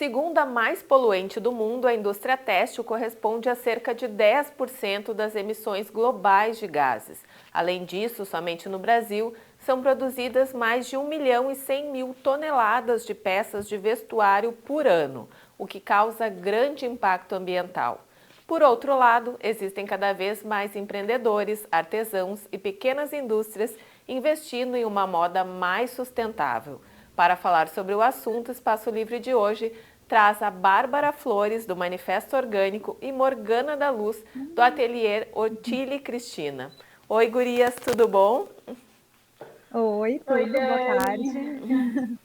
Segunda mais poluente do mundo, a indústria têxtil corresponde a cerca de 10% das emissões globais de gases. Além disso, somente no Brasil, são produzidas mais de 1.100.000 toneladas de peças de vestuário por ano, o que causa grande impacto ambiental. Por outro lado, existem cada vez mais empreendedores, artesãos e pequenas indústrias investindo em uma moda mais sustentável. Para falar sobre o assunto, o Espaço Livre de hoje traz a Bárbara Flores, do Manifesto Orgânico, e Morgana da Luz, do Ateliê Otile Cristina. Oi, gurias, tudo bom? Oi, Oi, tudo? Boa tarde. Dani.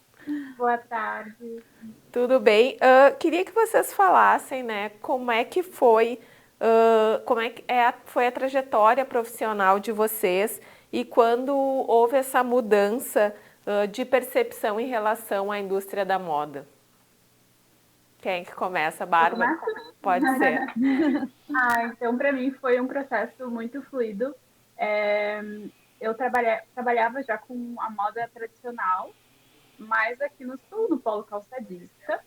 Boa tarde. Tudo bem. Queria que vocês falassem, né, como é que foi, foi a trajetória profissional de vocês e quando houve essa mudança, de percepção em relação à indústria da moda. Quem que começa, Eu Bárbara? começo? Pode ser. Então, para mim foi um processo muito fluido. É, eu trabalhava já com a moda tradicional, mas aqui no sul, no polo calçadista,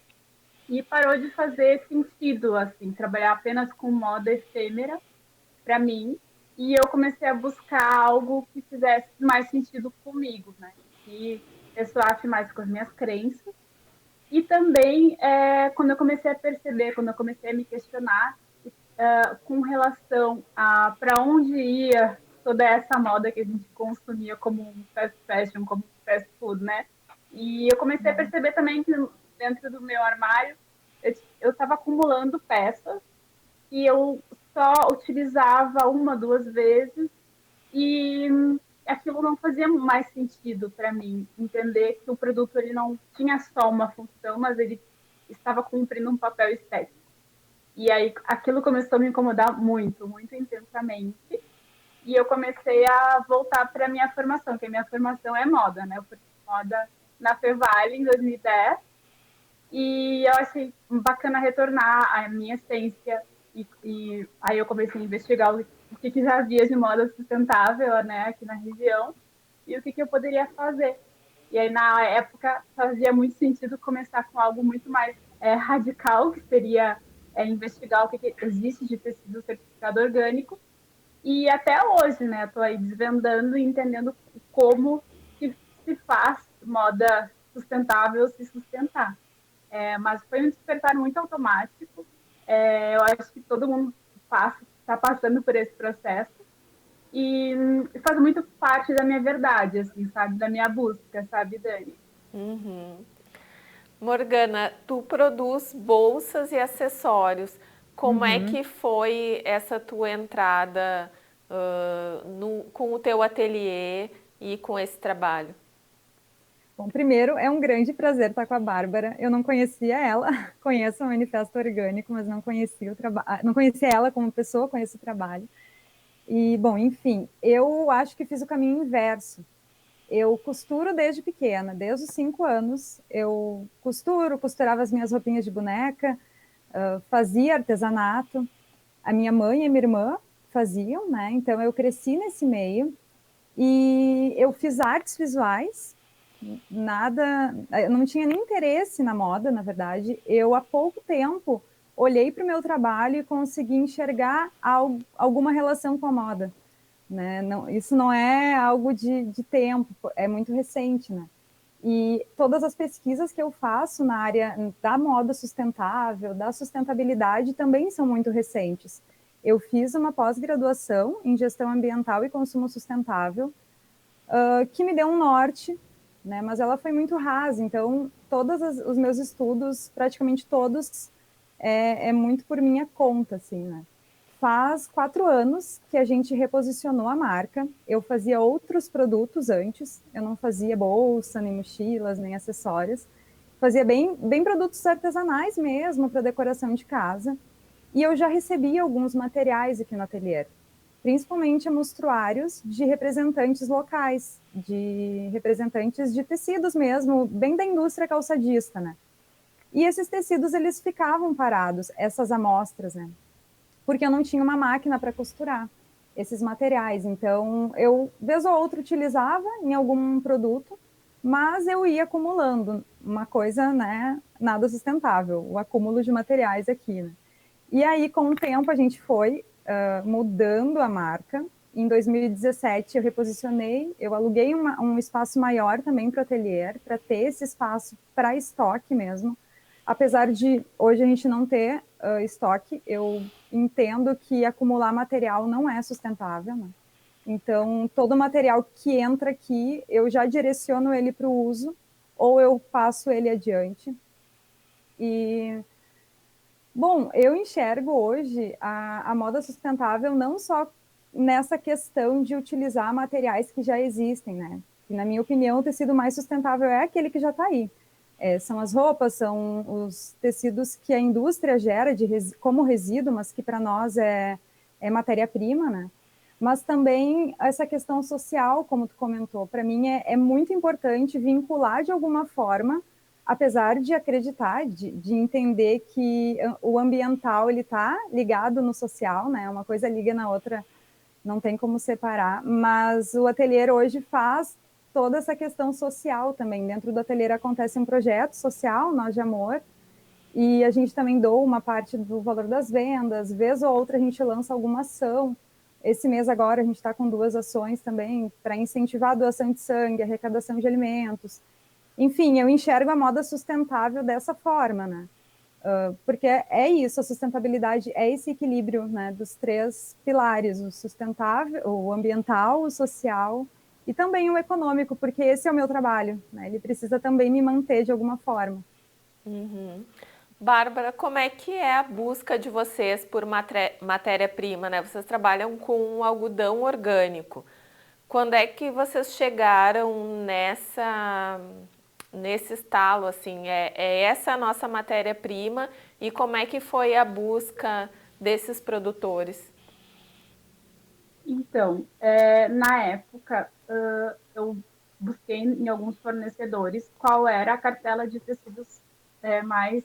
e parou de fazer sentido, assim, trabalhar apenas com moda efêmera para mim, e eu comecei a buscar algo que fizesse mais sentido comigo, né? Que ressoasse mais com as minhas crenças. E também, quando eu comecei a perceber, quando eu comecei a me questionar com relação a para onde ia toda essa moda que a gente consumia como um fast fashion, como um fast food, né? E eu comecei a perceber também que dentro do meu armário eu estava acumulando peças que eu só utilizava uma, duas vezes e aquilo não fazia mais sentido para mim, entender que o produto ele não tinha só uma função, mas ele estava cumprindo um papel estético. E aí aquilo começou a me incomodar muito, muito intensamente. E eu comecei a voltar para a minha formação, que a minha formação é moda, né? Eu fui moda na Fevale em 2010 e eu achei bacana retornar à minha essência. E aí eu comecei a investigar o que já havia de moda sustentável, né, aqui na região e o que eu poderia fazer. E aí, na época, fazia muito sentido começar com algo muito mais radical, que seria investigar o que existe de tecido certificado orgânico. E até hoje, né, estou aí desvendando e entendendo como que se faz moda sustentável se sustentar. Mas foi um despertar muito automático. Eu acho que todo mundo está passando por esse processo e faz muito parte da minha verdade, assim, sabe, da minha busca, sabe, Dani? Uhum. Morgana, tu produz bolsas e acessórios. Como é Uhum. que foi essa tua entrada, com o teu ateliê e com esse trabalho? Bom, primeiro, é um grande prazer estar com a Bárbara. Eu não conhecia ela, conheço o Manifesto Orgânico, mas não conhecia o trabalho, não conhecia ela como pessoa, conheço o trabalho. E, bom, enfim, eu acho que fiz o caminho inverso. Eu costuro desde pequena, desde os 5 anos. Eu costurava as minhas roupinhas de boneca, fazia artesanato. A minha mãe e minha irmã faziam, né? Então eu cresci nesse meio e eu fiz artes visuais. Nada, eu não tinha nem interesse na moda, na verdade. Eu há pouco tempo olhei para o meu trabalho e consegui enxergar alguma relação com a moda. Né? Não, isso não é algo de tempo, é muito recente, né? E todas as pesquisas que eu faço na área da moda sustentável, da sustentabilidade, também são muito recentes. Eu fiz uma pós-graduação em gestão ambiental e consumo sustentável, que me deu um norte, né? Mas ela foi muito rasa, então todos os meus estudos, praticamente todos, é muito por minha conta, assim, né? Faz 4 anos que a gente reposicionou a marca. Eu fazia outros produtos antes, eu não fazia bolsa, nem mochilas, nem acessórios. Fazia bem produtos artesanais mesmo, para decoração de casa. E eu já recebi alguns materiais aqui no ateliê, principalmente mostruários de representantes locais, de representantes de tecidos mesmo, bem da indústria calçadista, né? E esses tecidos, eles ficavam parados, essas amostras, né? Porque eu não tinha uma máquina para costurar esses materiais. Então, eu, vez ou outra, utilizava em algum produto, mas eu ia acumulando uma coisa, né, nada sustentável, o acúmulo de materiais aqui, né? E aí, com o tempo, a gente foi mudando a marca. Em 2017, eu reposicionei, eu aluguei um espaço maior também para o ateliê, para ter esse espaço para estoque mesmo. Apesar de hoje a gente não ter estoque, eu entendo que acumular material não é sustentável, né? Então, todo material que entra aqui, eu já direciono ele para o uso, ou eu passo ele adiante. E bom, eu enxergo hoje a moda sustentável não só nessa questão de utilizar materiais que já existem, né? E, na minha opinião, o tecido mais sustentável é aquele que já está aí. São as roupas, são os tecidos que a indústria gera como resíduo, mas que para nós é matéria-prima, né? Mas também essa questão social, como tu comentou, para mim é muito importante vincular de alguma forma, apesar de acreditar, de entender que o ambiental ele está ligado no social, né? Uma coisa liga na outra, não tem como separar. Mas o ateliê hoje faz toda essa questão social também. Dentro do ateliê acontece um projeto social, Nós de Amor, e a gente também doa uma parte do valor das vendas. Vez ou outra a gente lança alguma ação. Esse mês agora a gente está com 2 ações também para incentivar a doação de sangue, arrecadação de alimentos. Enfim, eu enxergo a moda sustentável dessa forma, né? Porque é isso, a sustentabilidade é esse equilíbrio, né, dos 3 pilares, o sustentável, o ambiental, o social e também o econômico, porque esse é o meu trabalho, né? Ele precisa também me manter de alguma forma. Uhum. Bárbara, como é que é a busca de vocês por matéria-prima, né? Vocês trabalham com algodão orgânico. Quando é que vocês chegaram nesse estalo, assim, é essa a nossa matéria-prima e como é que foi a busca desses produtores? Então, na época, eu busquei em alguns fornecedores qual era a cartela de tecidos mais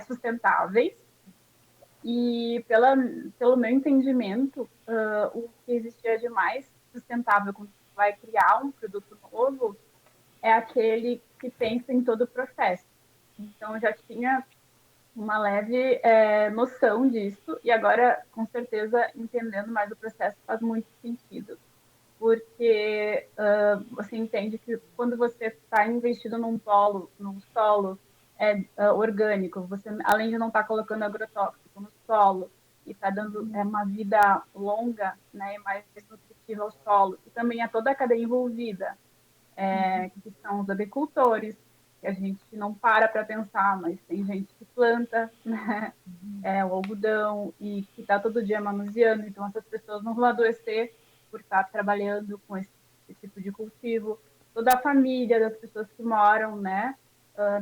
sustentáveis. E pelo meu entendimento, o que existia de mais sustentável quando você vai criar um produto novo é aquele que pensa em todo o processo. Então, eu já tinha uma leve noção disso, e agora, com certeza, entendendo mais o processo, faz muito sentido. Porque você entende que quando você está investido num solo orgânico, você, além de não estar colocando agrotóxico no solo e está dando uma vida longa, né, mais nutritiva ao solo, e também a toda a cadeia envolvida, que são os agricultores, que a gente não para pensar, mas tem gente que planta, né, o algodão e que está todo dia manuseando, então essas pessoas não vão adoecer por estar trabalhando com esse tipo de cultivo. Toda a família das pessoas que moram, né,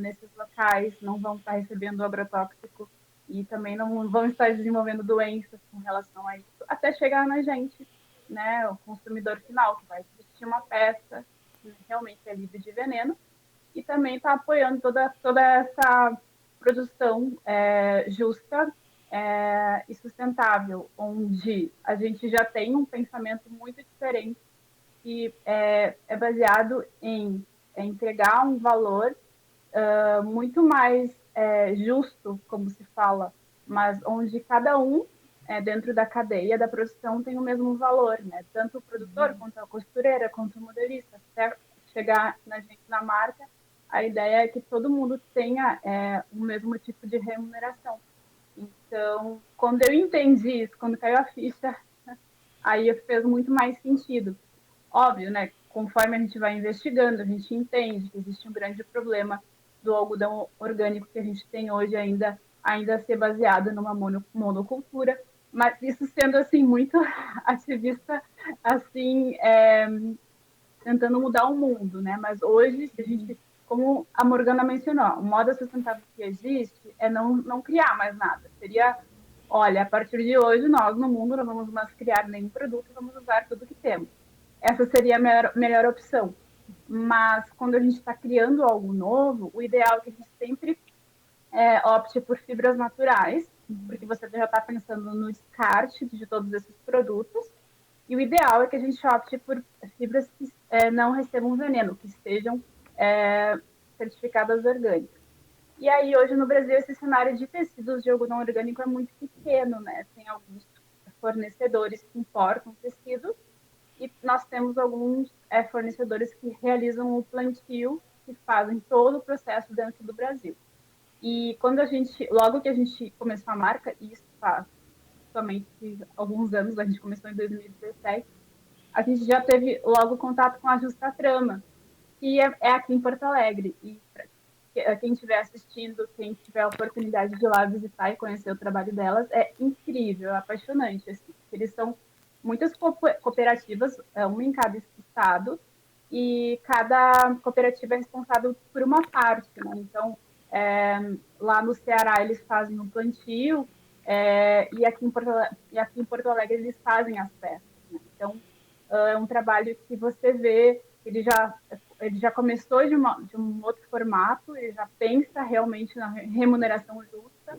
nesses locais não vão estar recebendo agrotóxico e também não vão estar desenvolvendo doenças com relação a isso, até chegar na gente, né, o consumidor final, que vai vestir uma peça que realmente é livre de veneno, e também está apoiando toda essa produção justa e sustentável, onde a gente já tem um pensamento muito diferente que é baseado em entregar um valor muito mais justo, como se fala, mas onde cada um dentro da cadeia da produção tem o mesmo valor, né? Tanto o produtor quanto a costureira, quanto o modelista, até chegar na gente na marca, a ideia é que todo mundo tenha o mesmo tipo de remuneração. Então, quando eu entendi isso, quando caiu a ficha, aí fez muito mais sentido. Óbvio, né? Conforme a gente vai investigando, a gente entende que existe um grande problema do algodão orgânico que a gente tem hoje ainda ser baseado numa monocultura, mas isso sendo assim muito ativista, assim, tentando mudar o mundo, né? Mas hoje, se a gente, como a Morgana mencionou, a moda sustentável que existe é não criar mais nada. Seria, olha, a partir de hoje, nós no mundo não vamos mais criar nenhum produto, vamos usar tudo que temos. Essa seria a melhor opção. Mas quando a gente está criando algo novo, o ideal é que a gente sempre opte por fibras naturais, porque você já está pensando no descarte de todos esses produtos. E o ideal é que a gente opte por fibras que não recebam veneno, que sejam certificadas orgânicas. E aí, hoje no Brasil, esse cenário de tecidos de algodão orgânico é muito pequeno, né? Tem alguns fornecedores que importam tecidos e nós temos alguns fornecedores que realizam o plantio, que fazem todo o processo dentro do Brasil. E logo que a gente começou a marca, isso faz somente alguns anos, a gente começou em 2017, a gente já teve logo contato com a Justa Trama, que é aqui em Porto Alegre. E quem estiver assistindo, quem tiver a oportunidade de ir lá visitar e conhecer o trabalho delas, é incrível, é apaixonante. Assim. Eles são muitas cooperativas, uma em cada estado, e cada cooperativa é responsável por uma parte. Né? Então, lá no Ceará eles fazem um plantio, e aqui em Porto Alegre eles fazem as peças. Né? Então, é um trabalho que você vê, ele já começou de um outro formato, ele já pensa realmente na remuneração justa.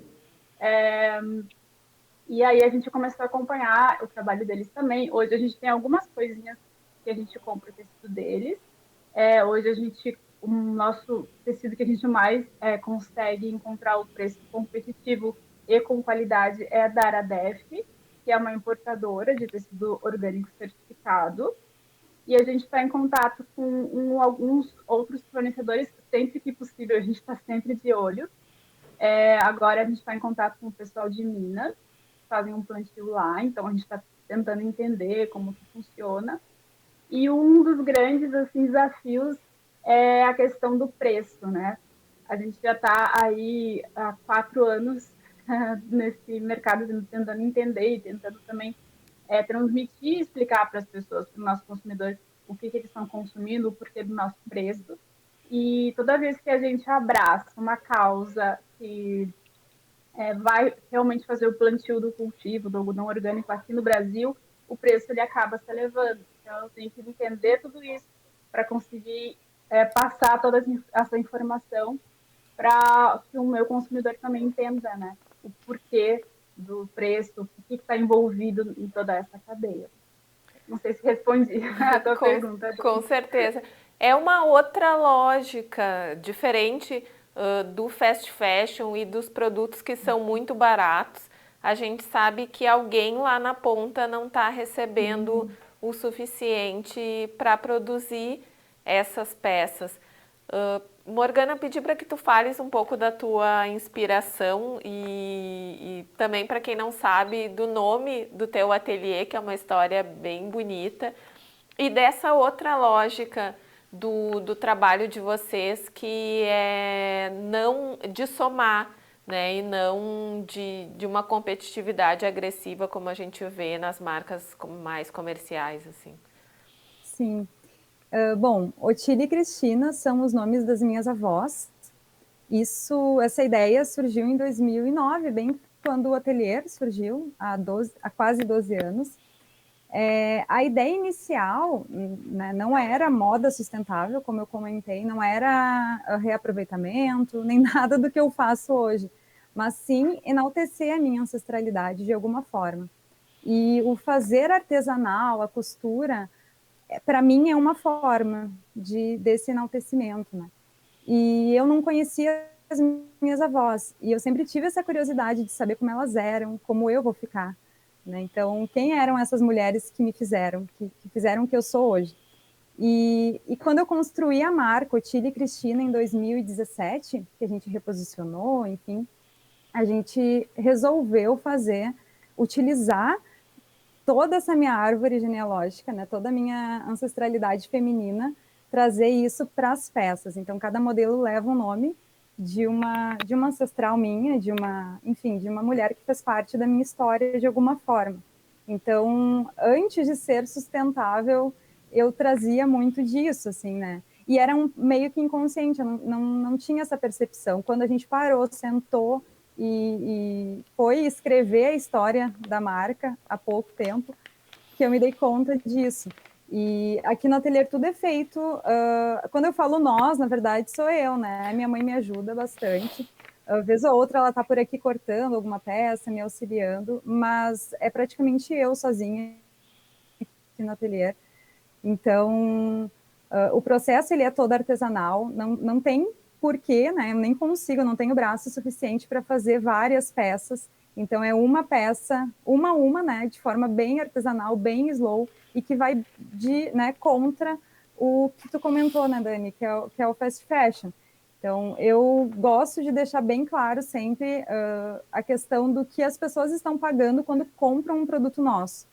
E aí a gente começou a acompanhar o trabalho deles também. Hoje a gente tem algumas coisinhas que a gente compra o tecido deles. Hoje o nosso tecido que a gente mais consegue encontrar o preço competitivo e com qualidade é da Aradef, que é uma importadora de tecido orgânico certificado. E a gente está em contato com alguns outros fornecedores, sempre que possível, a gente está sempre de olho. Agora a gente está em contato com o pessoal de Minas, fazem um plantio lá, então a gente está tentando entender como que funciona. E um dos grandes assim, desafios é a questão do preço, né? A gente já está aí há 4 anos nesse mercado tentando entender e tentando também transmitir e explicar para as pessoas, para os nossos consumidores, o que eles estão consumindo, o porquê do nosso preço. E toda vez que a gente abraça uma causa que vai realmente fazer o plantio do cultivo do algodão orgânico aqui no Brasil, o preço ele acaba se elevando. Então, eu tenho que entender tudo isso para conseguir passar toda essa informação para que o meu consumidor também entenda, né, o porquê do preço, o que está envolvido em toda essa cadeia. Não sei se respondi a tua pergunta. Com certeza. É uma outra lógica, diferente do fast fashion e dos produtos que são muito baratos. A gente sabe que alguém lá na ponta não está recebendo o suficiente para produzir essas peças. Morgana, pedi para que tu fales um pouco da tua inspiração e também, para quem não sabe, do nome do teu ateliê, que é uma história bem bonita, e dessa outra lógica do trabalho de vocês, que é não de somar, né, e não de uma competitividade agressiva como a gente vê nas marcas mais comerciais, assim. Sim. Bom, Otília e Cristina são os nomes das minhas avós. Essa ideia surgiu em 2009, bem quando o ateliê surgiu, há quase 12 anos. A ideia inicial, né, não era moda sustentável, como eu comentei, não era reaproveitamento, nem nada do que eu faço hoje, mas sim enaltecer a minha ancestralidade de alguma forma. E o fazer artesanal, a costura, para mim é uma forma desse enaltecimento, né? E eu não conhecia as minhas avós, e eu sempre tive essa curiosidade de saber como elas eram, como eu vou ficar, né? Então, quem eram essas mulheres que me fizeram, que fizeram o que eu sou hoje? E quando eu construí a marca Otília e Cristina em 2017, que a gente reposicionou, enfim, a gente resolveu utilizar toda essa minha árvore genealógica, né, toda a minha ancestralidade feminina, trazer isso para as peças. Então, cada modelo leva um nome de uma ancestral minha, enfim, de uma mulher que fez parte da minha história de alguma forma. Então, antes de ser sustentável, eu trazia muito disso, assim, né? E era meio que inconsciente, eu não tinha essa percepção. Quando a gente parou, sentou e foi escrever a história da marca há pouco tempo, que eu me dei conta disso. E aqui no ateliê tudo é feito, quando eu falo nós, na verdade sou eu, né? Minha mãe me ajuda bastante. Vez ou outra ela está por aqui cortando alguma peça, me auxiliando, mas é praticamente eu sozinha aqui no ateliê. Então, o processo ele é todo artesanal, não tem porque, né, eu nem consigo, eu não tenho braço suficiente para fazer várias peças. Então, é uma peça, né, de forma bem artesanal, bem slow, e que vai né, contra o que tu comentou, né, Dani, que é o fast fashion. Então, eu gosto de deixar bem claro sempre a questão do que as pessoas estão pagando quando compram um produto nosso.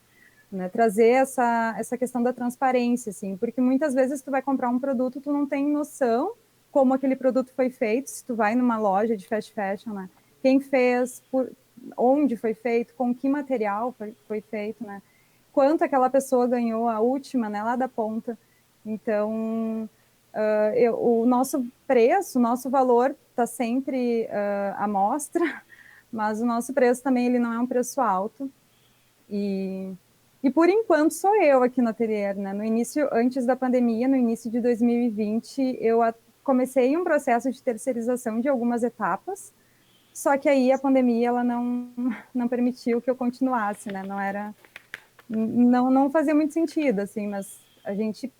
Né? Trazer essa questão da transparência, assim, porque muitas vezes tu vai comprar um produto, tu não tem noção como aquele produto foi feito, se tu vai numa loja de fast fashion, né? Quem fez, onde foi feito, com que material foi feito, né? Quanto aquela pessoa ganhou, a última, né, lá da ponta. Então, o nosso preço, o nosso valor está sempre à mostra, mas o nosso preço também ele não é um preço alto. E por enquanto sou eu aqui no ateliê, né? No início, antes da pandemia, no início de 2020, eu comecei um processo de terceirização de algumas etapas, só que aí a pandemia ela não permitiu que eu continuasse, né? Não fazia muito sentido, assim, mas a gente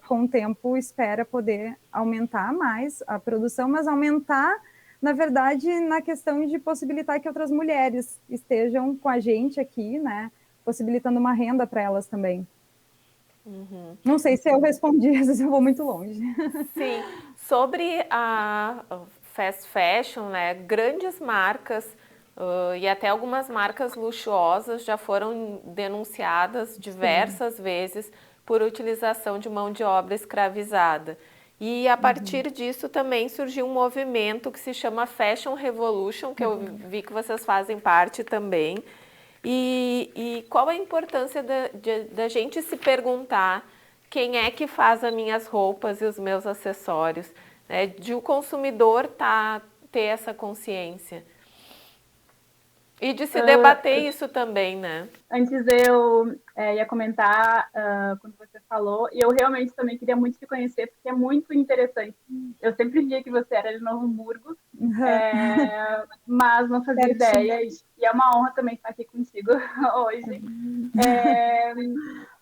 com o tempo espera poder aumentar mais a produção, mas aumentar, na verdade, na questão de possibilitar que outras mulheres estejam com a gente aqui, né? Possibilitando uma renda para elas também. Uhum. Não sei se eu respondi, às vezes eu vou muito longe. Sim, sobre a fast fashion, né, grandes marcas e até algumas marcas luxuosas já foram denunciadas diversas vezes por utilização de mão de obra escravizada. E a partir disso também surgiu um movimento que se chama Fashion Revolution, que eu vi que vocês fazem parte também. E qual a importância da gente se perguntar quem é que faz as minhas roupas e os meus acessórios, né? De o consumidor ter essa consciência. E de se debater isso também, né? Antes eu ia comentar quando você falou, e eu realmente também queria muito te conhecer, porque é muito interessante. Eu sempre via que você era de Novo Hamburgo, mas não fazia ideia, e é uma honra também estar aqui contigo hoje.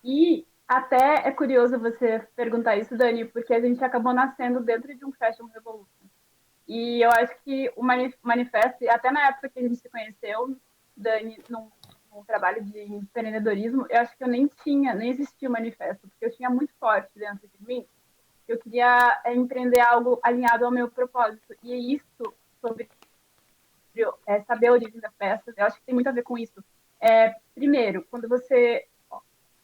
E até é curioso você perguntar isso, Dani, porque a gente acabou nascendo dentro de um Fashion Revolution. E eu acho que o manifesto, até na época que a gente se conheceu, Dani, num trabalho de empreendedorismo, eu acho que eu nem existia o manifesto, porque eu tinha muito forte dentro de mim, eu queria empreender algo alinhado ao meu propósito. E isso, sobre saber a origem das peças, eu acho que tem muito a ver com isso. Primeiro, quando você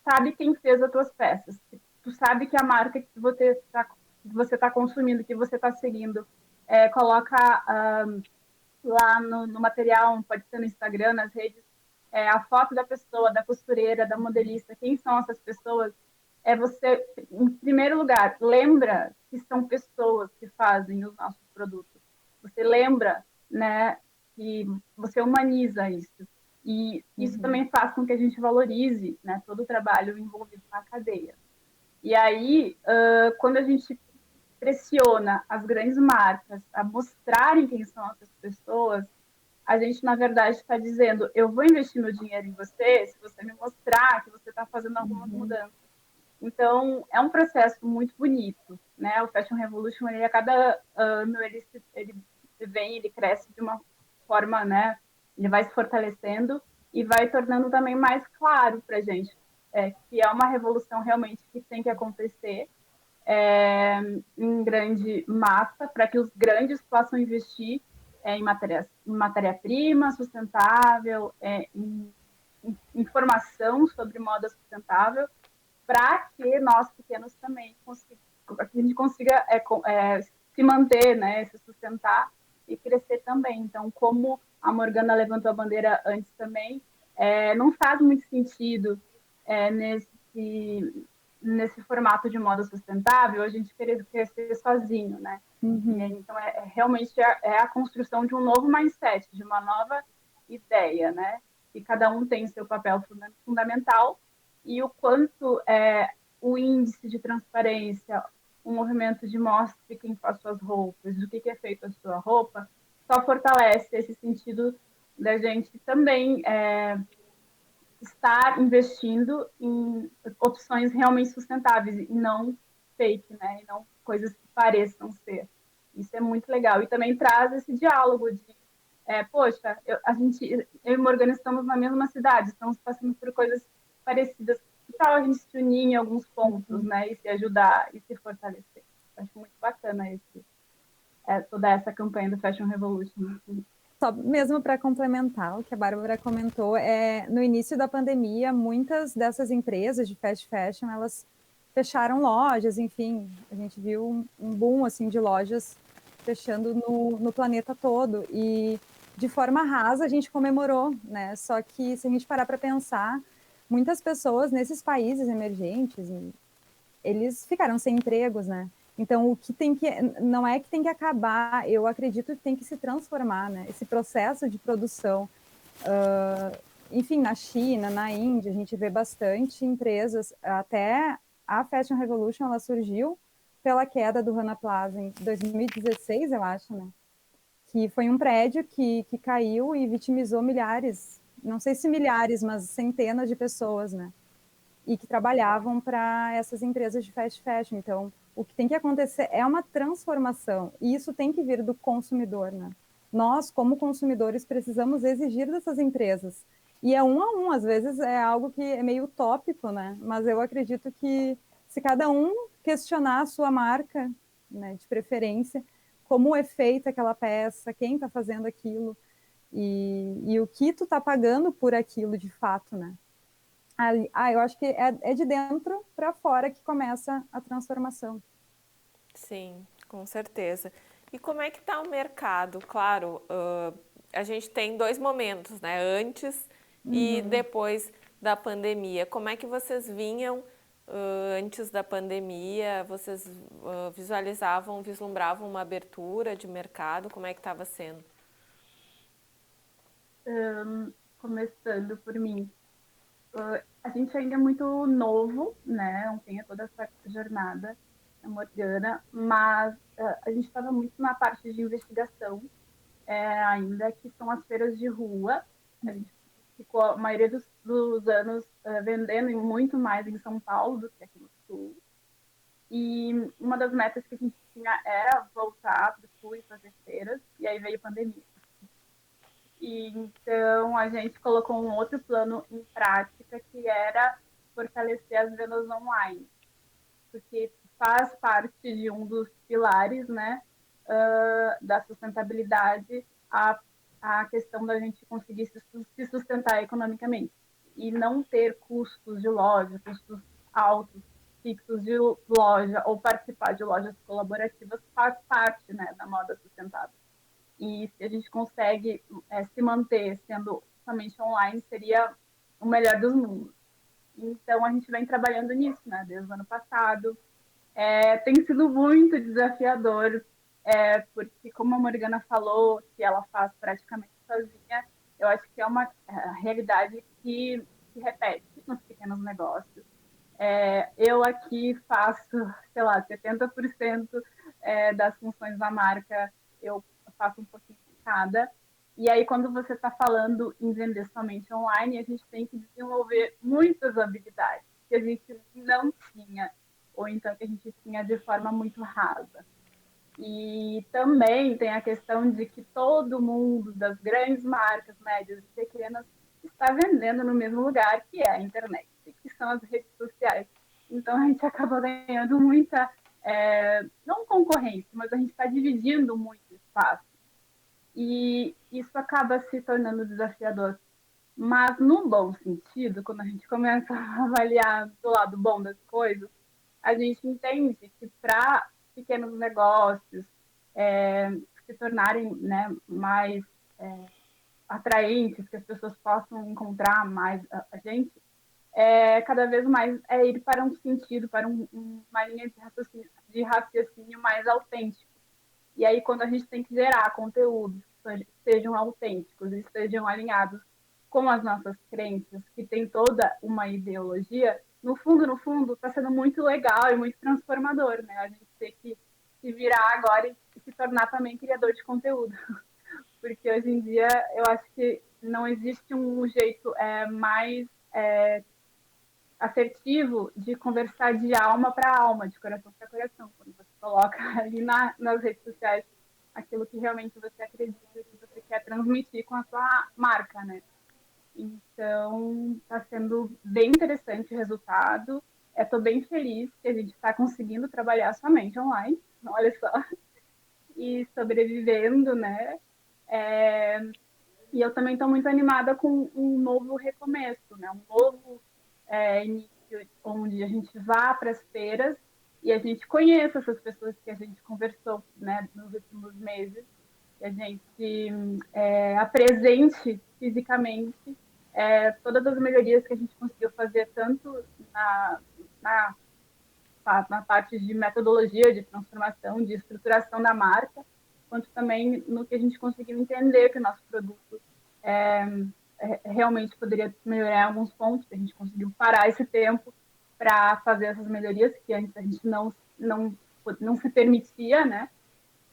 sabe quem fez as tuas peças, tu sabe que a marca que você tá consumindo, que você está seguindo, coloca lá no material, pode ser no Instagram, nas redes, a foto da pessoa, da costureira, da modelista, quem são essas pessoas, você, em primeiro lugar, lembra que são pessoas que fazem os nossos produtos. Você lembra, né, que você humaniza isso. E isso também faz com que a gente valorize, né, todo o trabalho envolvido na cadeia. E aí, quando a gente pressiona as grandes marcas a mostrarem quem são essas pessoas, a gente, na verdade, está dizendo: eu vou investir meu dinheiro em você se você me mostrar que você está fazendo algumas mudanças. Então, é um processo muito bonito, né? O Fashion Revolution, ele, a cada ano, ele vem, ele cresce de uma forma, né? Ele vai se fortalecendo e vai tornando também mais claro para a gente que é uma revolução realmente que tem que acontecer em grande massa, para que os grandes possam investir em matéria-prima sustentável, em informação sobre moda sustentável, para que nós pequenos também a gente consiga se manter, né, se sustentar e crescer também. Então, como a Morgana levantou a bandeira antes também, não faz muito sentido nesse formato de moda sustentável a gente querer crescer sozinho, né? Então, realmente a construção de um novo mindset, de uma nova ideia, né? E cada um tem seu papel fundamental e o quanto o índice de transparência, o movimento de mostre quem faz suas roupas, do que é feito a sua roupa, só fortalece esse sentido da gente também estar investindo em opções realmente sustentáveis e não fake, né? E não coisas que pareçam ser. Isso é muito legal. E também traz esse diálogo de, poxa, eu e Morgana estamos na mesma cidade, estamos passando por coisas parecidas. Que tal a gente se unir em alguns pontos, né? E se ajudar e se fortalecer. Acho muito bacana toda essa campanha do Fashion Revolution. Só mesmo para complementar o que a Bárbara comentou, no início da pandemia, muitas dessas empresas de fast fashion, elas fecharam lojas, enfim, a gente viu um boom assim, de lojas fechando no planeta todo, e de forma rasa a gente comemorou, né? Só que se a gente parar para pensar, muitas pessoas nesses países emergentes, eles ficaram sem empregos, né? Então, o que tem que, não é que tem que acabar, eu acredito que tem que se transformar, né? Esse processo de produção, enfim, na China, na Índia, a gente vê bastante empresas, até a Fashion Revolution, ela surgiu pela queda do Rana Plaza em 2016, eu acho, né? Que foi um prédio que caiu e vitimizou milhares, não sei se milhares, mas centenas de pessoas, né? E que trabalhavam para essas empresas de fast fashion. Então, o que tem que acontecer é uma transformação, e isso tem que vir do consumidor, né? Nós, como consumidores, precisamos exigir dessas empresas. E é um a um, às vezes é algo que é meio utópico, né? Mas eu acredito que se cada um questionar a sua marca, né, de preferência, como é feita aquela peça, quem está fazendo aquilo, e o que tu está pagando por aquilo de fato, né? Eu acho que é de dentro para fora que começa a transformação. Sim, com certeza. E como é que está o mercado? Claro, a gente tem dois momentos, né? Antes e depois da pandemia. Como é que vocês vinham antes da pandemia? Vocês vislumbravam uma abertura de mercado? Como é que estava sendo? Começando por mim, a gente ainda é muito novo, né? Não tem toda essa jornada Morgana, mas a gente estava muito na parte de investigação, ainda que são as feiras de rua. A gente ficou a maioria dos anos vendendo muito mais em São Paulo do que aqui no Sul. E uma das metas que a gente tinha era voltar para o Sul e fazer feiras, e aí veio a pandemia. E então a gente colocou um outro plano em prática, que era fortalecer as vendas online, porque faz parte de um dos pilares, né, da sustentabilidade, a questão da gente conseguir se sustentar economicamente e não ter custos de loja, custos altos, fixos de loja, ou participar de lojas colaborativas faz parte, né, da moda sustentável. E se a gente consegue se manter sendo somente online, seria o melhor dos mundos. Então, a gente vem trabalhando nisso, né, desde o ano passado. Tem sido muito desafiador, porque, como a Morgana falou, que ela faz praticamente sozinha, eu acho que é uma realidade que se repete nos pequenos negócios. Eu aqui faço, sei lá, 70% das funções da marca, eu faço um pouquinho de cada. E aí, quando você está falando em vender somente online, a gente tem que desenvolver muitas habilidades que a gente não tinha, ou então que a gente tinha de forma muito rasa. E também tem a questão de que todo mundo das grandes marcas, médias e pequenas, está vendendo no mesmo lugar, que é a internet, que são as redes sociais. Então, a gente acaba ganhando muita, não concorrência, mas a gente está dividindo muito espaço. E isso acaba se tornando desafiador. Mas, no bom sentido, quando a gente começa a avaliar do lado bom das coisas, a gente entende que para pequenos negócios se tornarem, né, mais atraentes, que as pessoas possam encontrar mais a gente, cada vez mais ir para um sentido, para uma linha de raciocínio mais autêntico. E aí, quando a gente tem que gerar conteúdos que sejam autênticos e estejam alinhados com as nossas crenças, que tem toda uma ideologia, no fundo, está sendo muito legal e muito transformador, né? A gente ter que se virar agora e se tornar também criador de conteúdo. Porque hoje em dia eu acho que não existe um jeito mais assertivo de conversar de alma para alma, de coração para coração, quando você coloca ali nas redes sociais aquilo que realmente você acredita, que você quer transmitir com a sua marca, né? Então, está sendo bem interessante o resultado. Estou bem feliz que a gente está conseguindo trabalhar somente online, olha só, e sobrevivendo, né? É, e eu também estou muito animada com um novo recomeço, né? Um novo início, onde a gente vá para as feiras e a gente conheça essas pessoas que a gente conversou, né, nos últimos meses, que a gente apresente fisicamente todas as melhorias que a gente conseguiu fazer, tanto na, na parte de metodologia, de transformação, de estruturação da marca, quanto também no que a gente conseguiu entender que o nosso produto realmente poderia melhorar em alguns pontos. A gente conseguiu parar esse tempo para fazer essas melhorias que antes a gente não se permitia, né?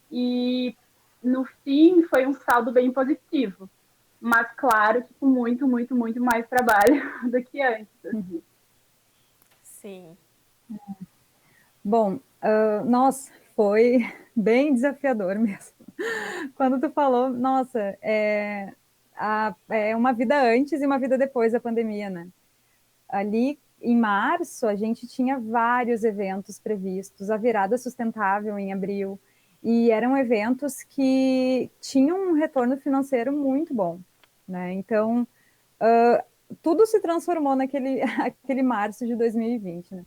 E no fim foi um saldo bem positivo, mas claro que com muito, muito, muito mais trabalho do que antes. Assim. Sim. Bom, nossa, foi bem desafiador mesmo. Quando tu falou, nossa, é uma vida antes e uma vida depois da pandemia, né? Ali em março, a gente tinha vários eventos previstos, a virada sustentável em abril, e eram eventos que tinham um retorno financeiro muito bom, né? Então, tudo se transformou naquele aquele março de 2020, né?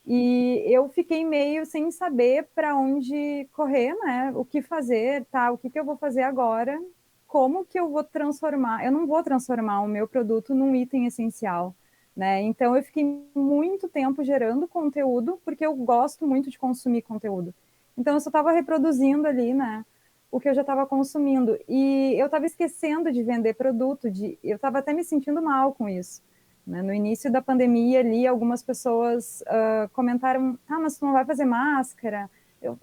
E eu fiquei meio sem saber para onde correr, né? O que fazer, tá? O que eu vou fazer agora? Como que eu vou transformar? Eu não vou transformar o meu produto num item essencial, né? Então eu fiquei muito tempo gerando conteúdo porque eu gosto muito de consumir conteúdo. Então eu só estava reproduzindo ali, né? O que eu já estava consumindo e eu estava esquecendo de vender produto, eu estava até me sentindo mal com isso. Né? No início da pandemia ali, algumas pessoas comentaram, mas tu não vai fazer máscara? Eu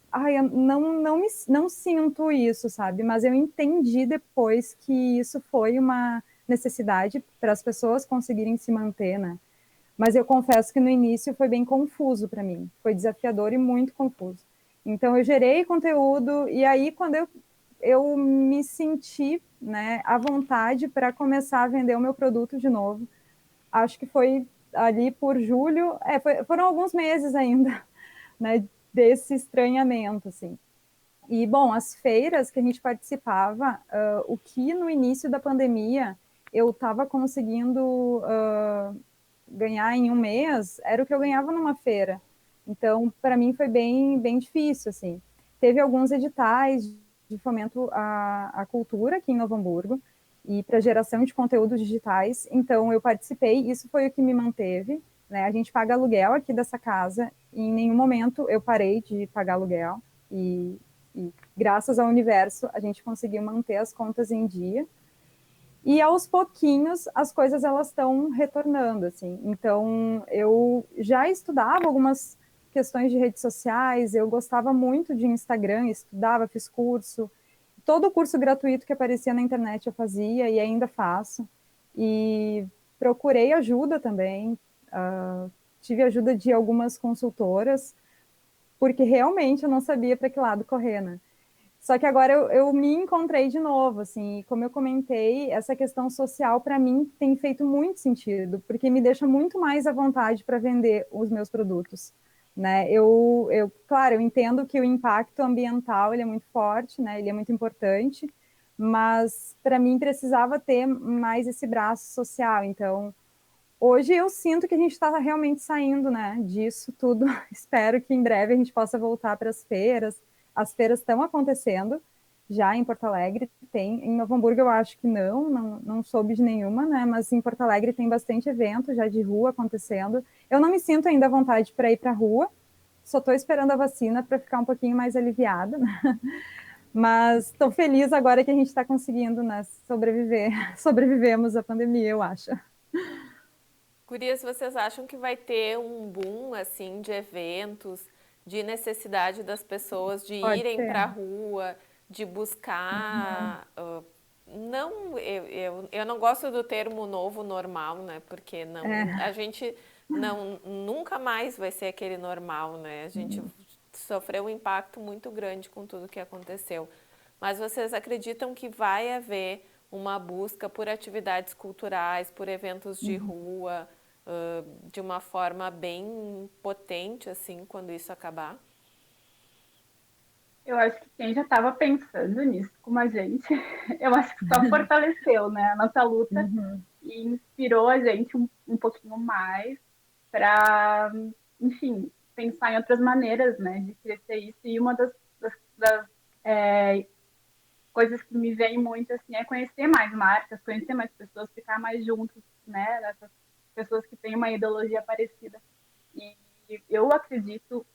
não sinto isso, sabe? Mas eu entendi depois que isso foi uma necessidade para as pessoas conseguirem se manter, né? Mas eu confesso que no início foi bem confuso para mim, foi desafiador e muito confuso. Então eu gerei conteúdo e aí quando eu me senti, né, à vontade para começar a vender o meu produto de novo, acho que foi ali por julho, foram alguns meses ainda, né, desse estranhamento, assim. E, bom, as feiras que a gente participava, o que no início da pandemia eu estava conseguindo ganhar em um mês, era o que eu ganhava numa feira. Então, para mim foi bem, bem difícil, assim. Teve alguns editais de fomento à cultura aqui em Novo Hamburgo, e para geração de conteúdos digitais. Então, eu participei, isso foi o que me manteve. Né? A gente paga aluguel aqui dessa casa, e em nenhum momento eu parei de pagar aluguel. E graças ao universo, a gente conseguiu manter as contas em dia. E aos pouquinhos as coisas elas estão retornando, assim. Então, eu já estudava algumas questões de redes sociais, eu gostava muito de Instagram, estudava, fiz curso, todo o curso gratuito que aparecia na internet eu fazia e ainda faço. E procurei ajuda também, tive ajuda de algumas consultoras, porque realmente eu não sabia para que lado correr, né? Só que agora eu me encontrei de novo, assim, e como eu comentei, essa questão social para mim tem feito muito sentido, porque me deixa muito mais à vontade para vender os meus produtos, né? Claro, eu entendo que o impacto ambiental ele é muito forte, né? Ele é muito importante, mas para mim precisava ter mais esse braço social. Então, hoje eu sinto que a gente está realmente saindo, né, disso tudo. Espero que em breve a gente possa voltar para as feiras. As feiras estão acontecendo já em Porto Alegre, tem. Em Novo Hamburgo eu acho que não soube de nenhuma, né? Mas em Porto Alegre tem bastante evento já de rua acontecendo. Eu não me sinto ainda à vontade para ir para a rua, só estou esperando a vacina para ficar um pouquinho mais aliviada, né? Mas estou feliz agora que a gente está conseguindo, né, sobreviver. Sobrevivemos à pandemia, eu acho. Gurias, vocês acham que vai ter um boom assim de eventos, de necessidade das pessoas de Pode irem para a ser. rua, de buscar? Não, eu não gosto do termo novo normal, né? Porque não, É. a gente não nunca mais vai ser aquele normal, né? A gente sofreu um impacto muito grande com tudo que aconteceu. Mas vocês acreditam que vai haver uma busca por atividades culturais, por eventos de rua, de uma forma bem potente, assim, quando isso acabar? Eu acho que quem já estava pensando nisso como a gente, eu acho que só fortaleceu, né, a nossa luta Uhum. e inspirou a gente um pouquinho mais para, enfim, pensar em outras maneiras, né, de crescer isso. E uma das coisas que me vem muito, assim, é conhecer mais marcas, conhecer mais pessoas, ficar mais juntos, né, dessas pessoas que têm uma ideologia parecida. E eu acredito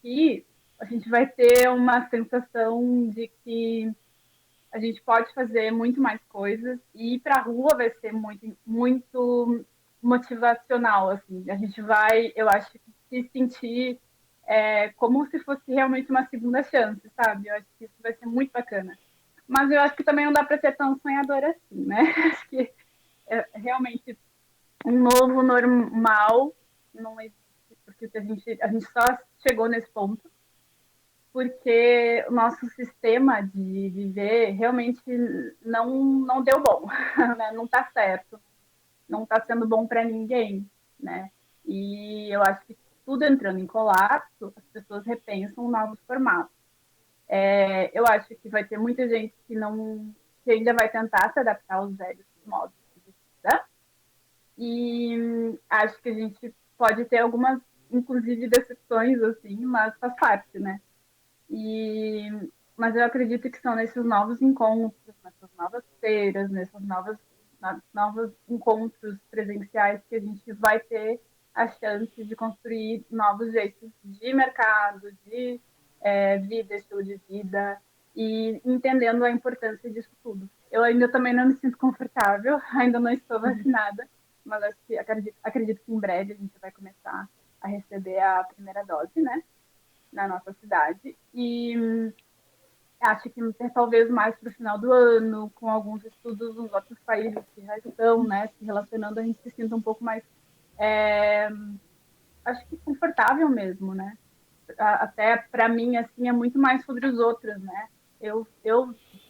que a gente vai ter uma sensação de que a gente pode fazer muito mais coisas e ir para a rua vai ser muito, muito motivacional, assim. A gente vai, eu acho, se sentir como se fosse realmente uma segunda chance, sabe? Eu acho que isso vai ser muito bacana. Mas eu acho que também não dá para ser tão sonhadora assim, né? Acho que realmente um novo normal não existe, porque a gente só chegou nesse ponto porque o nosso sistema de viver realmente não deu bom, né? Não está certo, não está sendo bom para ninguém, né? E eu acho que tudo entrando em colapso, as pessoas repensam novos formatos. Eu acho que vai ter muita gente que ainda vai tentar se adaptar aos velhos modos de vida, e acho que a gente pode ter algumas, inclusive, decepções, assim, mas faz parte, né? E, mas eu acredito que são nesses novos encontros, nessas novas feiras, novos encontros presenciais que a gente vai ter a chance de construir novos jeitos de mercado, de vida, estilo de vida, e entendendo a importância disso tudo. Eu ainda também não me sinto confortável, ainda não estou vacinada, mas acho que acredito que em breve a gente vai começar a receber a primeira dose, né? Na nossa cidade. E acho que talvez mais para o final do ano, com alguns estudos nos outros países que já estão, né, se relacionando, a gente se sinta um pouco mais, é, acho que confortável mesmo, né? Até para mim, assim, é muito mais sobre os outros, né? Eu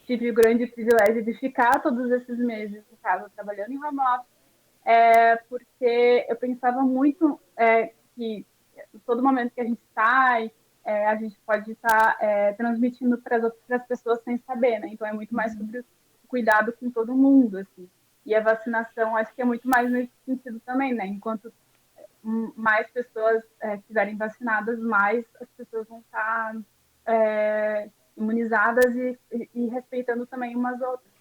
tive o grande privilégio de ficar todos esses meses em casa trabalhando em home office, porque eu pensava muito que todo momento que a gente sai, a gente pode estar transmitindo para as pessoas sem saber, né? Então é muito mais sobre o cuidado com todo mundo, assim. E a vacinação, acho que é muito mais nesse sentido também, né? Enquanto mais pessoas estiverem vacinadas, mais as pessoas vão estar imunizadas e respeitando também umas outras.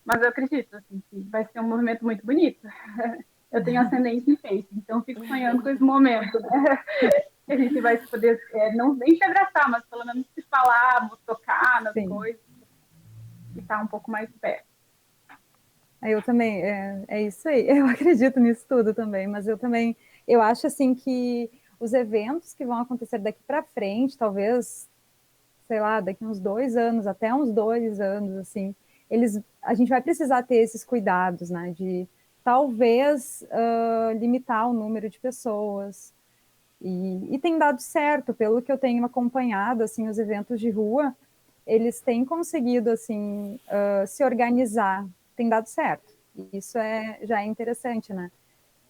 Mas eu acredito assim, que vai ser um movimento muito bonito. Eu tenho ascendente em peixe, então fico sonhando com esse momento, né? Que a gente vai poder, não nem se abraçar, mas pelo menos se falar, tocar nas Sim. coisas e estar um pouco mais perto. Eu também, é isso aí. Eu acredito nisso tudo também, mas eu também, eu acho assim que os eventos que vão acontecer daqui para frente, talvez, sei lá, daqui uns 2 anos, até uns 2 anos, assim, a gente vai precisar ter esses cuidados, né, de talvez limitar o número de pessoas. E tem dado certo, pelo que eu tenho acompanhado, assim, os eventos de rua, eles têm conseguido, assim, se organizar, tem dado certo. Isso já é interessante, né?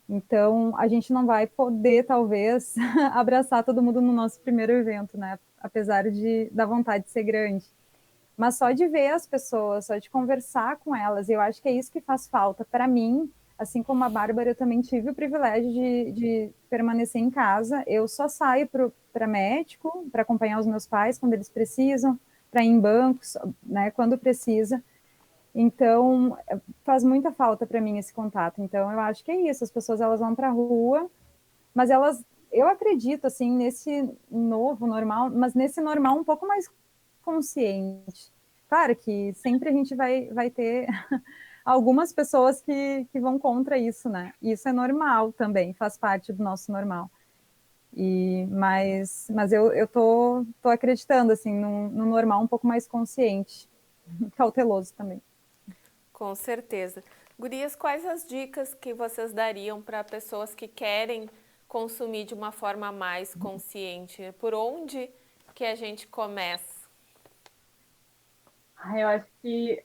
Então, a gente não vai poder, talvez, abraçar todo mundo no nosso primeiro evento, né? Apesar da vontade de ser grande. Mas só de ver as pessoas, só de conversar com elas, eu acho que é isso que faz falta. Para mim, assim como a Bárbara, eu também tive o privilégio de permanecer em casa. Eu só saio para médico, para acompanhar os meus pais quando eles precisam, para ir em bancos, né, quando precisa. Então, faz muita falta para mim esse contato. Então, eu acho que é isso. As pessoas elas vão para a rua, mas eu acredito assim nesse novo normal, mas nesse normal um pouco mais consciente. Claro que sempre a gente vai ter algumas pessoas que vão contra isso, né? Isso é normal também, faz parte do nosso normal. Mas eu tô acreditando assim num normal um pouco mais consciente, cauteloso também. Com certeza. Gurias, quais as dicas que vocês dariam para pessoas que querem consumir de uma forma mais consciente? Por onde que a gente começa? Eu acho que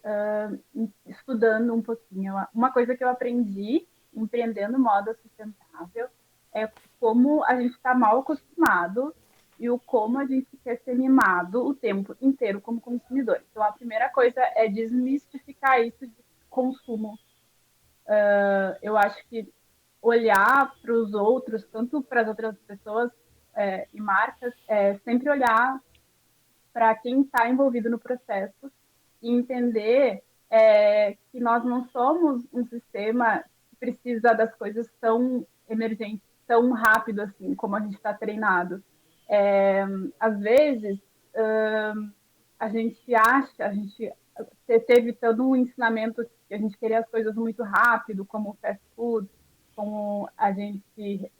estudando um pouquinho, uma coisa que eu aprendi empreendendo moda sustentável é como a gente está mal acostumado e o como a gente quer ser mimado o tempo inteiro como consumidor. Então, a primeira coisa é desmistificar isso de consumo. Eu acho que olhar para os outros, tanto para as outras pessoas e marcas, sempre olhar para quem está envolvido no processo e entender que nós não somos um sistema que precisa das coisas tão emergentes, tão rápido assim, como a gente está treinado. Às vezes, a gente acha, a gente teve todo um ensinamento que a gente queria as coisas muito rápido, como fast food, como a gente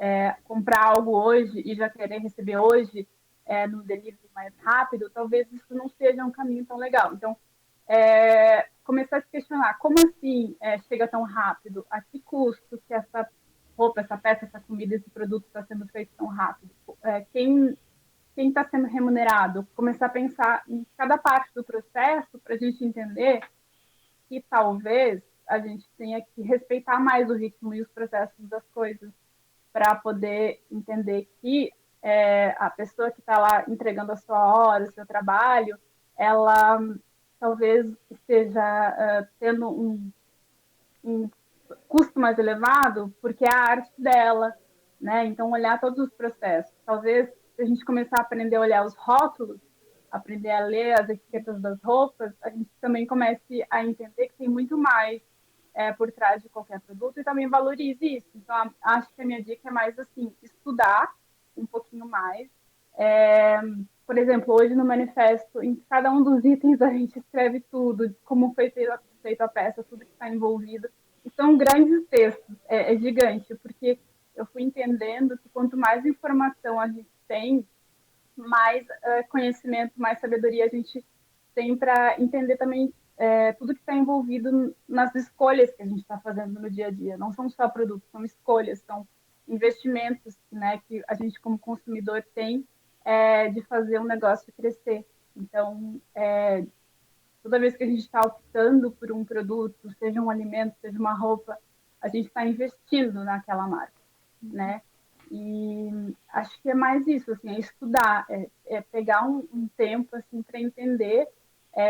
comprar algo hoje e já querer receber hoje no delivery mais rápido, talvez isso não seja um caminho tão legal. Então, começar a se questionar, como assim chega tão rápido? A que custo que essa roupa, essa peça, essa comida, esse produto está sendo feito tão rápido? Quem está sendo remunerado? Começar a pensar em cada parte do processo para a gente entender que talvez a gente tenha que respeitar mais o ritmo e os processos das coisas para poder entender que a pessoa que está lá entregando a sua hora, o seu trabalho, ela talvez esteja tendo um custo mais elevado porque é a arte dela, né? Então, olhar todos os processos. Talvez, se a gente começar a aprender a olhar os rótulos, aprender a ler as etiquetas das roupas, a gente também comece a entender que tem muito mais por trás de qualquer produto e também valorize isso. Então, acho que a minha dica é mais assim, estudar um pouquinho mais. Por exemplo, hoje no manifesto, em cada um dos itens a gente escreve tudo, como foi feita a peça, tudo que está envolvido. E são grandes textos, é gigante, porque eu fui entendendo que quanto mais informação a gente tem, mais conhecimento, mais sabedoria a gente tem para entender também tudo que está envolvido nas escolhas que a gente está fazendo no dia a dia. Não são só produtos, são escolhas, são investimentos, né, que a gente como consumidor tem de fazer um negócio crescer. Então, toda vez que a gente está optando por um produto, seja um alimento, seja uma roupa, a gente está investindo naquela marca, né? E acho que é mais isso, assim, é estudar, pegar um tempo assim para entender,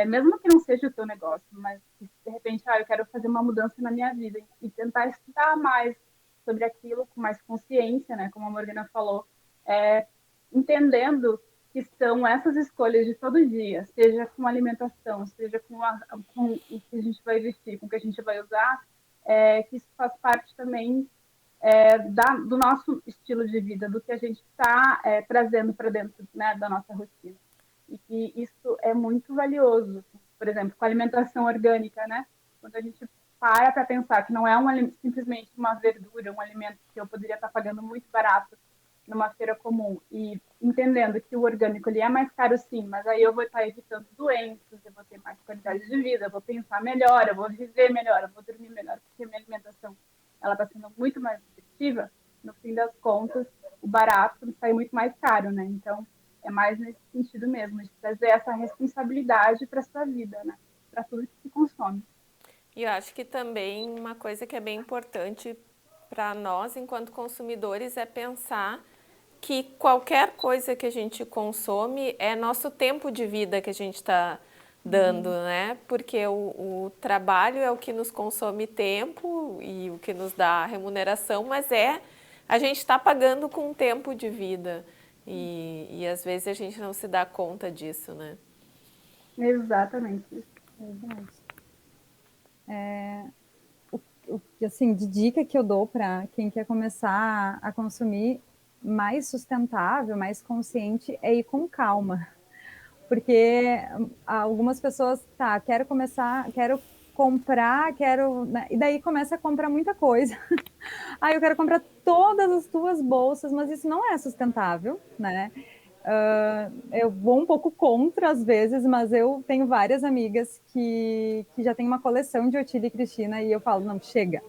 mesmo que não seja o teu negócio, mas de repente, eu quero fazer uma mudança na minha vida e tentar estudar mais sobre aquilo com mais consciência, né? Como a Morgana falou, entendendo que são essas escolhas de todo dia, seja com alimentação, seja com o que a gente vai vestir, com o que a gente vai usar, que isso faz parte também do nosso estilo de vida, do que a gente está trazendo para dentro, né, da nossa rotina. E que isso é muito valioso. Por exemplo, com a alimentação orgânica, né? Quando a gente para pensar que não é simplesmente uma verdura, um alimento que eu poderia estar pagando muito barato numa feira comum e entendendo que o orgânico ele é mais caro sim, mas aí eu vou estar evitando doenças, eu vou ter mais qualidade de vida, eu vou pensar melhor, eu vou viver melhor, eu vou dormir melhor, porque minha alimentação ela está sendo muito mais nutritiva, no fim das contas, o barato sai muito mais caro, né? Então, é mais nesse sentido mesmo, de trazer essa responsabilidade para a sua vida, né? Para tudo que se consome. E eu acho que também uma coisa que é bem importante para nós, enquanto consumidores, é pensar que qualquer coisa que a gente consome é nosso tempo de vida que a gente está dando, né? Porque o trabalho é o que nos consome tempo e o que nos dá remuneração, mas a gente está pagando com tempo de vida e às vezes a gente não se dá conta disso, né? Exatamente. Verdade. O que, assim, de dica que eu dou para quem quer começar a consumir mais sustentável, mais consciente, é ir com calma. Porque algumas pessoas, quero começar, quero comprar, né? E daí começa a comprar muita coisa. Eu quero comprar todas as tuas bolsas, mas isso não é sustentável, né? Eu vou um pouco contra às vezes, mas eu tenho várias amigas que já têm uma coleção de Otília e Cristina e eu falo, não, chega.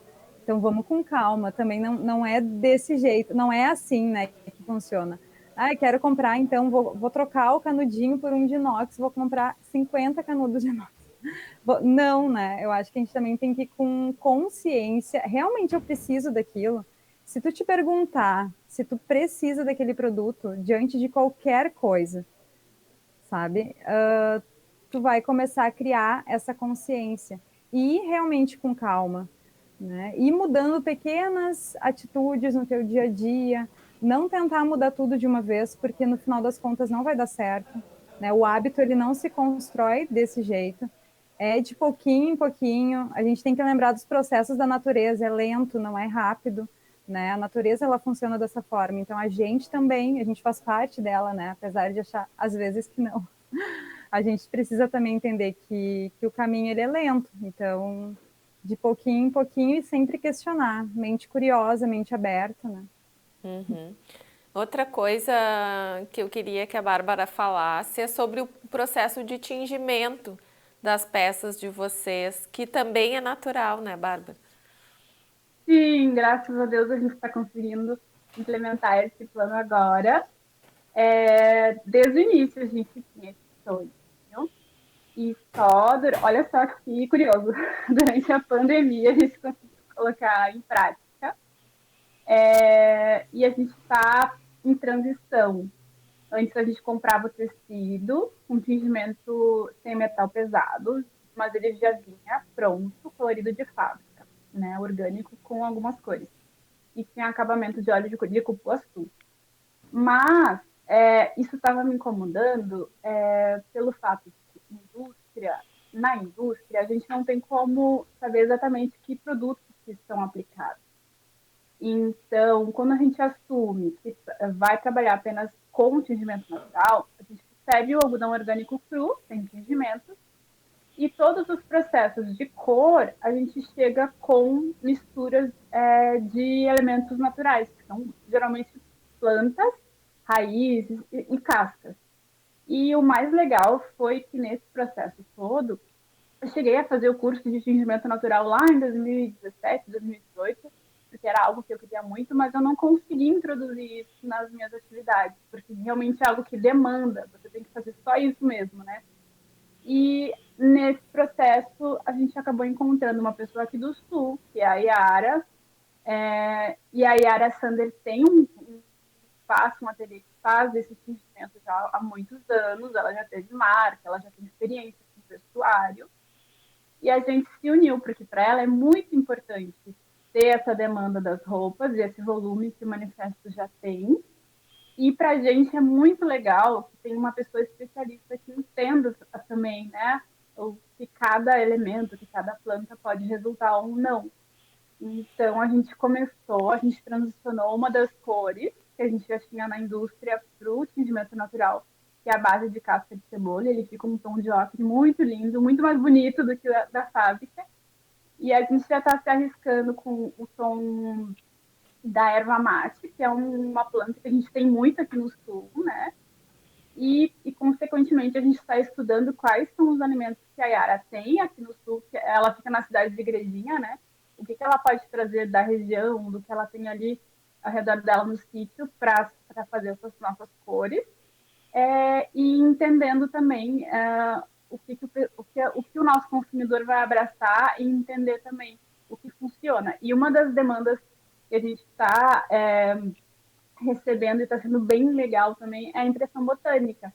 Então vamos com calma, também não é desse jeito, não é assim, né, que funciona. Ah, quero comprar, então vou trocar o canudinho por um de inox, vou comprar 50 canudos de inox. Não, né? Eu acho que a gente também tem que ir com consciência. Realmente eu preciso daquilo. Se tu te perguntar se tu precisa daquele produto diante de qualquer coisa, sabe? Tu vai começar a criar essa consciência. E ir realmente com calma, né? Ir mudando pequenas atitudes no teu dia a dia. Não tentar mudar tudo de uma vez, porque no final das contas não vai dar certo. Né? O hábito ele não se constrói desse jeito. É de pouquinho em pouquinho. A gente tem que lembrar dos processos da natureza. É lento, não é rápido. Né? A natureza ela funciona dessa forma. Então a gente também, a gente faz parte dela, né? Apesar de achar às vezes que não. A gente precisa também entender que o caminho ele é lento. Então, de pouquinho em pouquinho e sempre questionar. Mente curiosa, mente aberta, né? Uhum. Outra coisa que eu queria que a Bárbara falasse é sobre o processo de tingimento das peças de vocês, que também é natural, né, Bárbara? Sim, graças a Deus a gente está conseguindo implementar esse plano agora. Desde o início a gente tinha esse sonho. E olha só que curioso, durante a pandemia a gente conseguiu colocar em prática. E a gente está em transição. Antes a gente comprava o tecido, um tingimento sem metal pesado, mas ele já vinha pronto, colorido de fábrica, né? Orgânico com algumas cores. E tinha acabamento de óleo de cupuaçu. Mas isso estava me incomodando pelo fato de que na indústria, a gente não tem como saber exatamente que produtos que são aplicados. Então, quando a gente assume que vai trabalhar apenas com tingimento natural, a gente recebe o algodão orgânico cru, sem tingimento, e todos os processos de cor, a gente chega com misturas de elementos naturais, que são geralmente plantas, raízes e cascas. E o mais legal foi que nesse processo todo, eu cheguei a fazer o curso de tingimento natural lá em 2017, 2018, porque era algo que eu queria muito, mas eu não consegui introduzir isso nas minhas atividades, porque realmente é algo que demanda, você tem que fazer só isso mesmo, né? E nesse processo, a gente acabou encontrando uma pessoa aqui do Sul, que é a Yara, e a Yara Sander tem um espaço, um ateliê que faz esse tingimento já há muitos anos, ela já teve marca, ela já tem experiência com vestuário, e a gente se uniu, porque para ela é muito importante ter essa demanda das roupas e esse volume que o manifesto já tem. E para a gente é muito legal que tem uma pessoa especialista que entenda também, né? O que cada elemento, que cada planta pode resultar ou não. Então a gente transicionou uma das cores que a gente já tinha na indústria para o tingimento natural, que é a base de casca de cebola. Ele fica um tom de ocre muito lindo, muito mais bonito do que o da fábrica. E a gente já está se arriscando com o tom da erva mate, que é uma planta que a gente tem muito aqui no sul, né? Consequentemente, a gente está estudando quais são os alimentos que a Yara tem aqui no sul, que ela fica na cidade de Igrejinha, né? O que ela pode trazer da região, do que ela tem ali ao redor dela no sítio para fazer essas nossas cores. E entendendo também o que o nosso consumidor vai abraçar e entender também o que funciona. E uma das demandas que a gente está recebendo e está sendo bem legal também é a impressão botânica.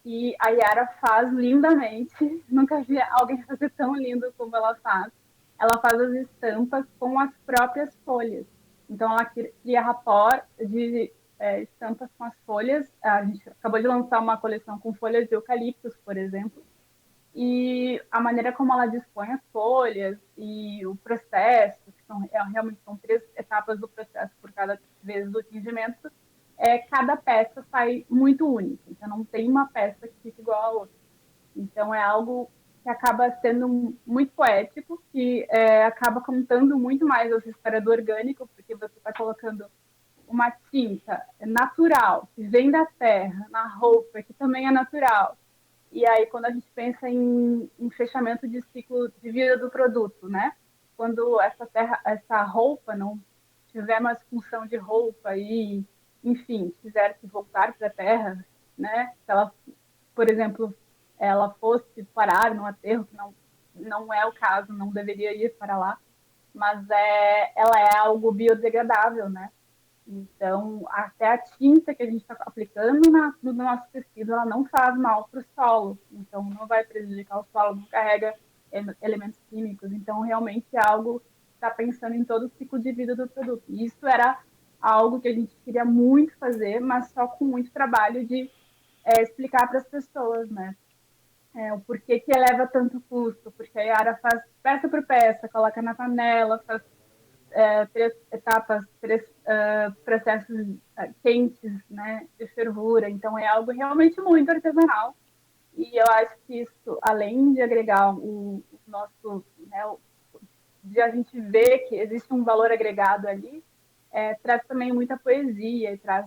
E a Yara faz lindamente, nunca vi alguém fazer tão lindo como ela faz. Ela faz as estampas com as próprias folhas. Então, ela cria rapor de estampas com as folhas. A gente acabou de lançar uma coleção com folhas de eucaliptos, por exemplo. E a maneira como ela dispõe as folhas e o processo, que realmente são 3 etapas do processo por cada vez do tingimento, cada peça sai muito única. Então, não tem uma peça que fique igual à outra. Então, é algo que acaba sendo muito poético, que acaba contando muito mais essa história do orgânico, porque você está colocando uma tinta natural, que vem da terra, na roupa, que também é natural. E aí, quando a gente pensa em fechamento de ciclo de vida do produto, né? quando essa roupa não tiver mais função de roupa e, enfim, tiver que voltar para a terra, né? Se ela, por exemplo, ela fosse parar no aterro, que não é o caso, não deveria ir para lá, mas ela é algo biodegradável, né? Então, até a tinta que a gente está aplicando no nosso tecido, ela não faz mal para o solo. Então, não vai prejudicar o solo, não carrega elementos químicos. Então, realmente é algo que está pensando em todo o ciclo de vida do produto. E isso era algo que a gente queria muito fazer, mas só com muito trabalho de explicar para as pessoas, né? O porquê que eleva tanto custo, porque a Yara faz peça por peça, coloca na panela, faz 3 etapas, 3 processos quentes, né, de fervura. Então, é algo realmente muito artesanal. E eu acho que isso, além de agregar o nosso, né, de a gente ver que existe um valor agregado ali, traz também muita poesia e traz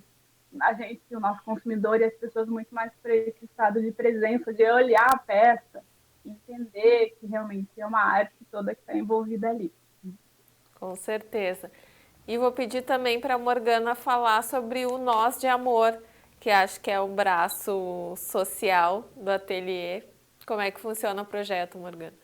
a gente, o nosso consumidor e as pessoas muito mais para esse estado de presença, de olhar a peça, entender que realmente é uma arte toda que está envolvida ali. Com certeza. E vou pedir também para a Morgana falar sobre o Nós de Amor, que acho que é o braço social do ateliê. Como é que funciona o projeto, Morgana?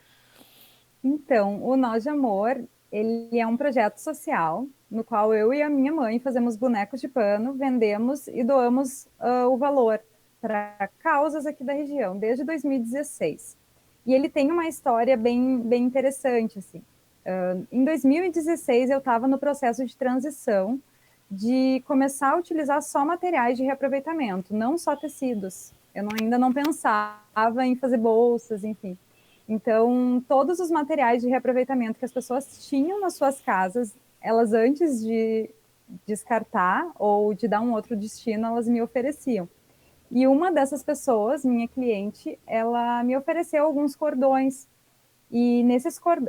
Então, o Nós de Amor, ele é um projeto social no qual eu e a minha mãe fazemos bonecos de pano, vendemos e doamos o valor para causas aqui da região, desde 2016. E ele tem uma história bem interessante, assim. Em 2016, eu estava no processo de transição de começar a utilizar só materiais de reaproveitamento, não só tecidos. Eu ainda não pensava em fazer bolsas, enfim. Então, todos os materiais de reaproveitamento que as pessoas tinham nas suas casas, elas antes de descartar ou de dar um outro destino, elas me ofereciam. E uma dessas pessoas, minha cliente, ela me ofereceu alguns cordões. E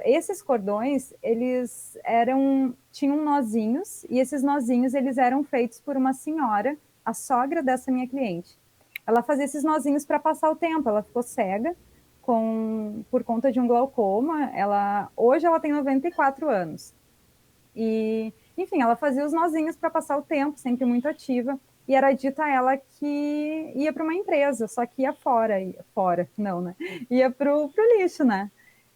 esses cordões, eles tinham nozinhos, e esses nozinhos eles eram feitos por uma senhora, a sogra dessa minha cliente. Ela fazia esses nozinhos para passar o tempo, ela ficou cega por conta de um glaucoma. Hoje ela tem 94 anos. E, enfim, ela fazia os nozinhos para passar o tempo, sempre muito ativa. E era dito a ela que ia para uma empresa, só que ia fora, não, né? Ia para o lixo, né?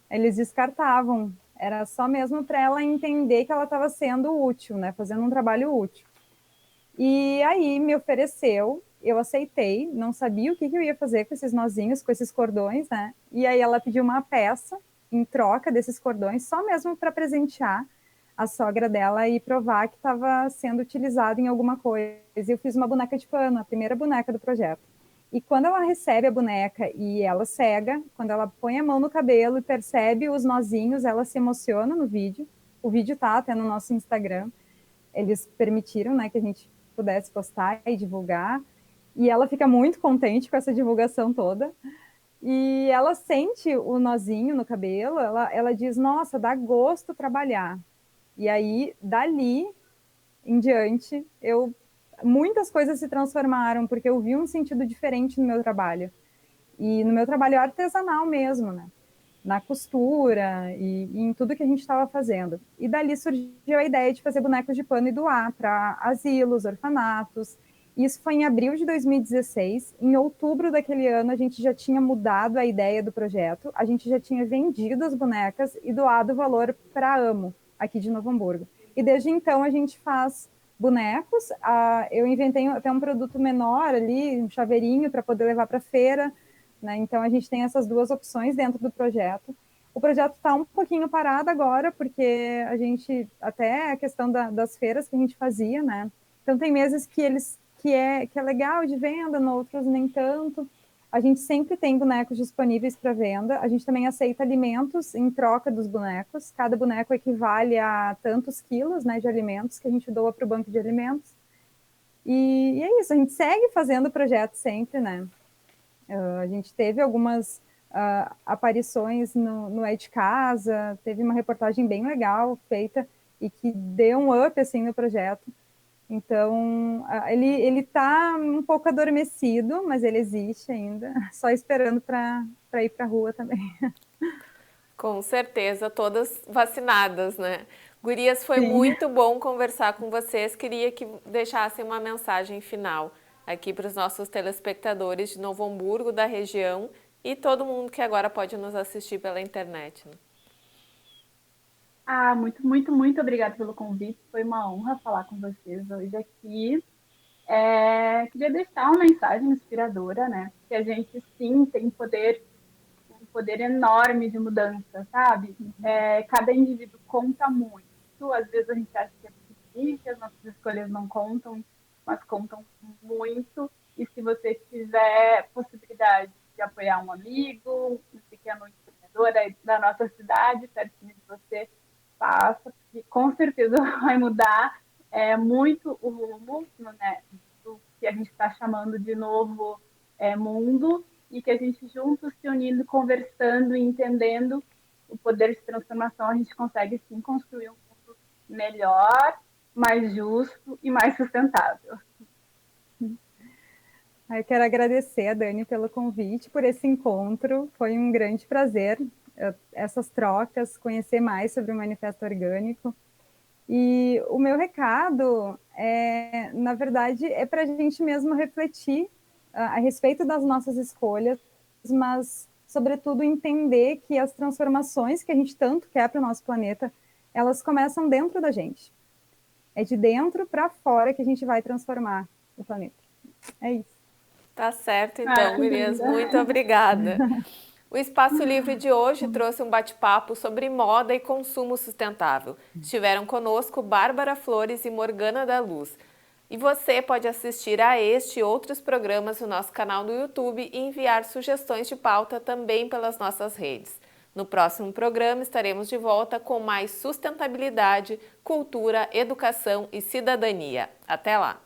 Eles descartavam. Era só mesmo para ela entender que ela estava sendo útil, né? Fazendo um trabalho útil. E aí me ofereceu, eu aceitei, não sabia o que eu ia fazer com esses nozinhos, com esses cordões, né? E aí ela pediu uma peça em troca desses cordões, só mesmo para presentear a sogra dela e provar que estava sendo utilizado em alguma coisa. E eu fiz uma boneca de pano, a primeira boneca do projeto. E quando ela recebe a boneca e ela cega, quando ela põe a mão no cabelo e percebe os nozinhos, ela se emociona no vídeo. O vídeo tá até no nosso Instagram. Eles permitiram, né, que a gente pudesse postar e divulgar. E ela fica muito contente com essa divulgação toda. E ela sente o nozinho no cabelo, ela diz, nossa, dá gosto trabalhar. E aí, dali em diante, muitas coisas se transformaram, porque eu vi um sentido diferente no meu trabalho. E no meu trabalho artesanal mesmo, né? Na costura e em tudo que a gente estava fazendo. E dali surgiu a ideia de fazer bonecos de pano e doar para asilos, orfanatos. Isso foi em abril de 2016. Em outubro daquele ano, a gente já tinha mudado a ideia do projeto, a gente já tinha vendido as bonecas e doado o valor para a Amo, aqui de Novo Hamburgo. E desde então a gente faz bonecos. Eu inventei até um produto menor ali, um chaveirinho para poder levar para a feira, né? Então, a gente tem essas duas opções dentro do projeto. O projeto está um pouquinho parado agora, porque até a questão das feiras que a gente fazia, né? Então, tem meses que é legal de venda, outros nem tanto. A gente sempre tem bonecos disponíveis para venda. A gente também aceita alimentos em troca dos bonecos. Cada boneco equivale a tantos quilos, né, de alimentos que a gente doa para o banco de alimentos. E é isso, a gente segue fazendo o projeto sempre, né? A gente teve algumas aparições no É de Casa, teve uma reportagem bem legal feita e que deu um up assim, no projeto. Então, ele está um pouco adormecido, mas ele existe ainda, só esperando para ir para a rua também. Com certeza, todas vacinadas, né? Gurias, foi Sim. muito bom conversar com vocês. Queria que deixassem uma mensagem final aqui para os nossos telespectadores de Novo Hamburgo, da região e todo mundo que agora pode nos assistir pela internet, né? Muito, muito, muito obrigada pelo convite. Foi uma honra falar com vocês hoje aqui. Queria deixar uma mensagem inspiradora, né? Que a gente sim tem um poder enorme de mudança, sabe? Cada indivíduo conta muito. Às vezes a gente acha que é pequenininho, que as nossas escolhas não contam, mas contam muito. E se você tiver possibilidade de apoiar um amigo, um pequeno empreendedor da nossa cidade, pertinho de você, faça, porque com certeza vai mudar muito o rumo, né, do que a gente está chamando de novo mundo, e que a gente juntos se unindo, conversando e entendendo o poder de transformação, a gente consegue sim construir um mundo melhor, mais justo e mais sustentável. Eu quero agradecer a Dani pelo convite, por esse encontro. Foi um grande prazer essas trocas, conhecer mais sobre o Manifesto Orgânico. E o meu recado, na verdade, é para a gente mesmo refletir a respeito das nossas escolhas, mas, sobretudo, entender que as transformações que a gente tanto quer para o nosso planeta, elas começam dentro da gente. É de dentro para fora que a gente vai transformar o planeta. É isso. Tá certo, então, Gurias, muito obrigada. O Espaço Livre de hoje trouxe um bate-papo sobre moda e consumo sustentável. Estiveram conosco Bárbara Flores e Morgana da Luz. E você pode assistir a este e outros programas no nosso canal no YouTube e enviar sugestões de pauta também pelas nossas redes. No próximo programa estaremos de volta com mais sustentabilidade, cultura, educação e cidadania. Até lá!